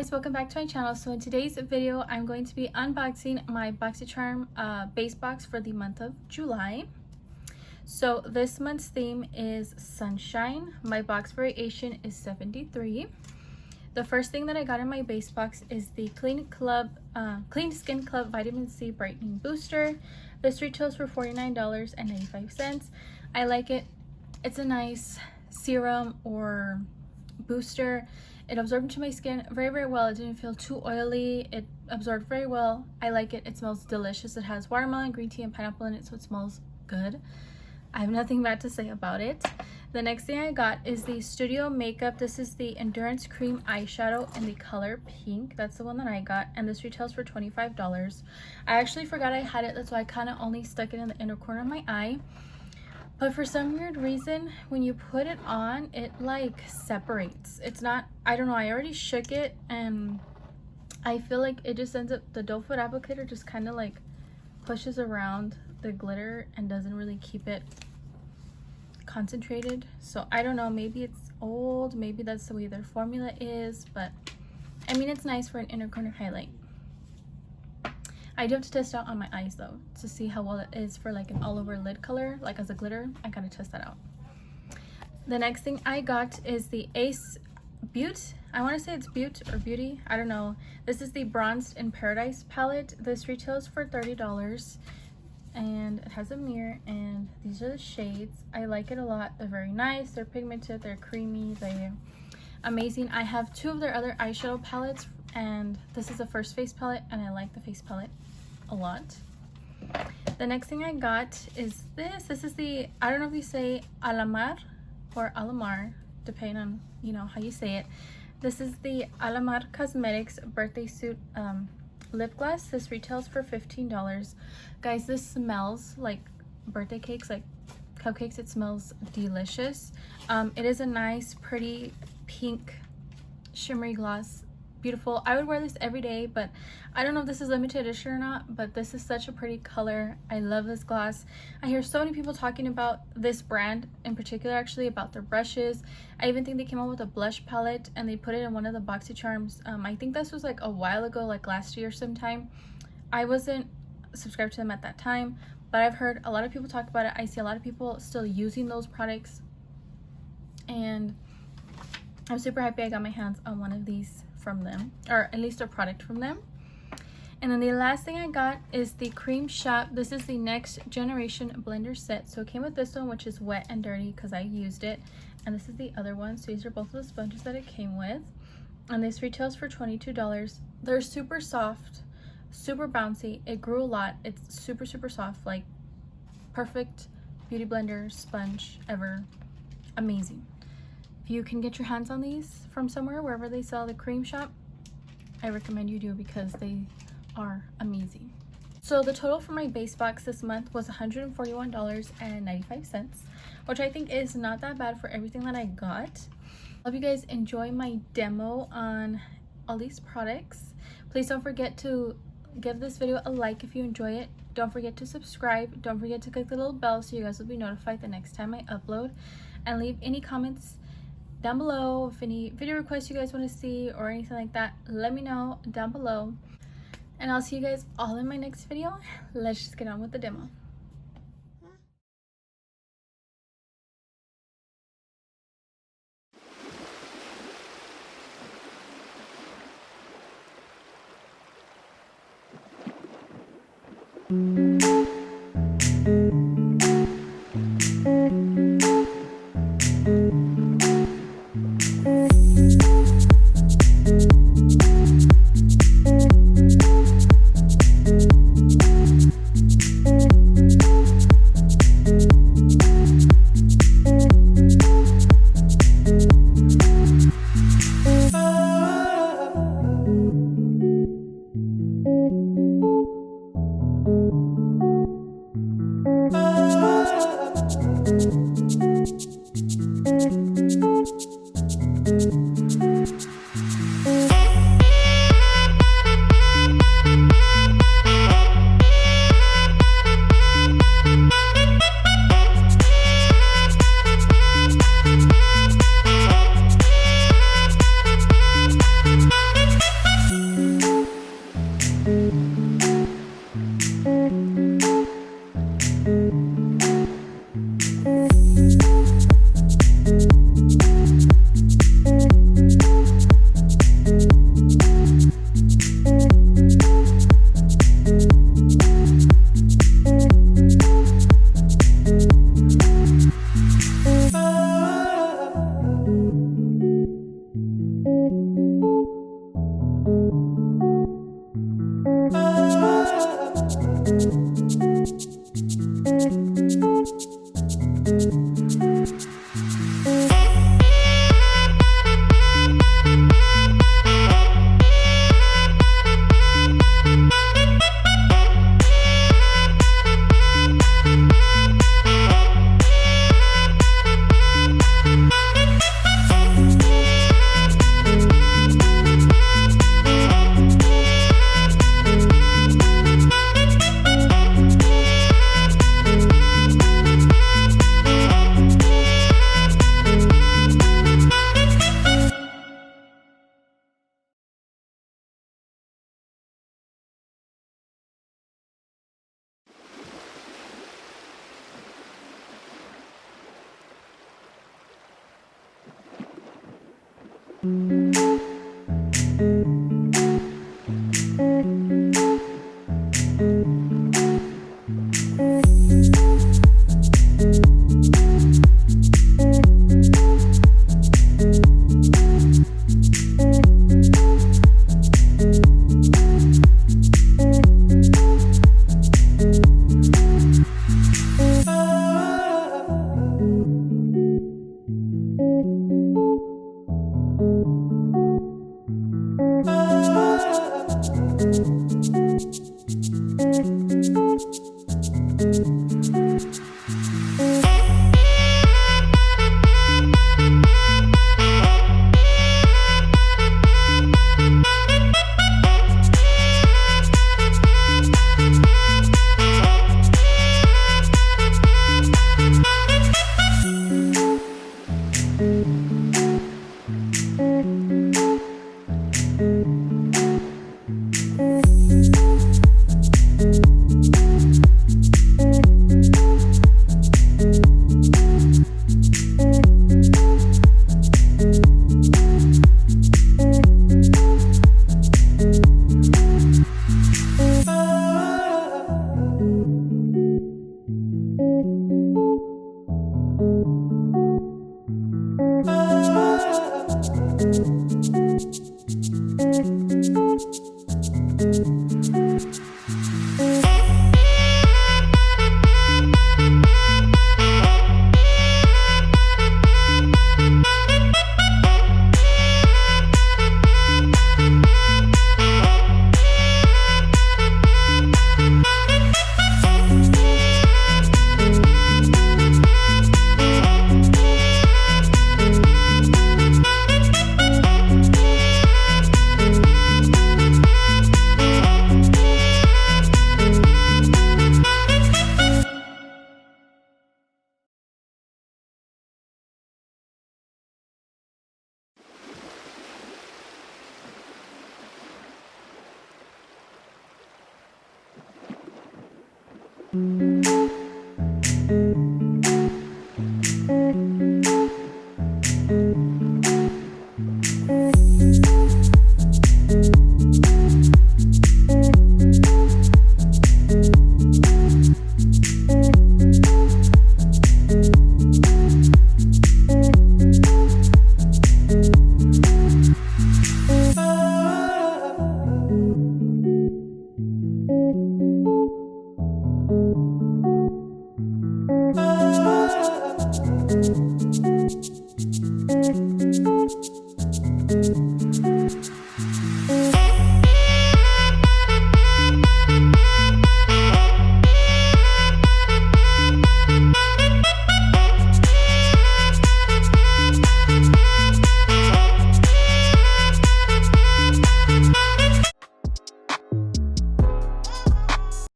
guys, welcome back to my channel. So in today's video I'm going to be unboxing my Boxycharm base box for the month of July. So this month's theme is sunshine. My box variation is 73. The first thing that I got in my base box is the Clean Skin Club Vitamin C Brightening Booster. This retails for $49.95. I like it. It's a nice serum or booster. It absorbed into my skin very well. It didn't feel too oily. It absorbed very well. I like it. It smells delicious. It has watermelon, green tea, and pineapple in it, so it smells good. I have nothing bad to say about it. The next thing I got is the Studio Makeup. This is the Endurance Cream Eyeshadow in the color pink. That's the one that I got, and this retails for $25. I actually forgot I had it. That's why I kind of only stuck it in the inner corner of my eye. But for some weird reason, when you put it on, it like separates. It's not, I don't know, I already shook it and I feel like it just ends up, the doe foot applicator just kind of like pushes around the glitter and doesn't really keep it concentrated. So I don't know, maybe it's old, maybe that's the way their formula is, but I mean, it's nice for an inner corner highlight. I do have to test out on my eyes though to see how well it is for like an all over lid color, like as a glitter. I gotta test that out. The next thing I got is the Ace Beauty. I want to say it's Beauty or Beauty, I don't know. This is the Bronzed in Paradise palette. This retails for $30 and it has a mirror, and these are the shades. I like it a lot. They're very nice, they're pigmented, they're creamy, they're amazing. I have two of their other eyeshadow palettes, and this is the first face palette, and I like the face palette a lot. The next thing I got is this. This is the, I don't know if you say Alamar or Alamar, depending on, you know, how you say it. This is the Alamar Cosmetics Birthday Suit lip gloss. This retails for $15. Guys, this smells like birthday cakes, like cupcakes. It smells delicious. It is a nice, pretty pink shimmery gloss. Beautiful. I would wear this every day, but I don't know if this is limited edition or not, but this is such a pretty color. I love this gloss. I hear so many people talking about this brand in particular, actually, about their brushes. I even think they came out with a blush palette and they put it in one of the Boxycharms. I think this was like a while ago, like last year sometime. I wasn't subscribed to them at that time, but I've heard a lot of people talk about it. I see a lot of people still using those products, and I'm super happy I got my hands on one of these from them, or at least a product from them. And then the last thing I got is the Cream Shop. This is the Next Generation Blender Set. So it came with this one, which is wet and dirty because I used it, and this is the other one. So these are both of the sponges that it came with, and this retails for $22. They're super soft, super bouncy. It grew a lot. It's super soft, like perfect beauty blender sponge ever. Amazing. If you can get your hands on these from somewhere, wherever they sell the Cream Shop, I recommend you do, because they are amazing. So the total for my base box this month was $141.95, which I think is not that bad for everything that I got. I hope you guys enjoy my demo on all these products. Please don't forget to give this video a like if you enjoy it. Don't forget to subscribe. Don't forget to click the little bell so you guys will be notified the next time I upload, and leave any comments down below. If any video requests you guys want to see or anything like that, let me know down below, and I'll see you guys all in my next video. Let's just get on with the demo. Mm-hmm.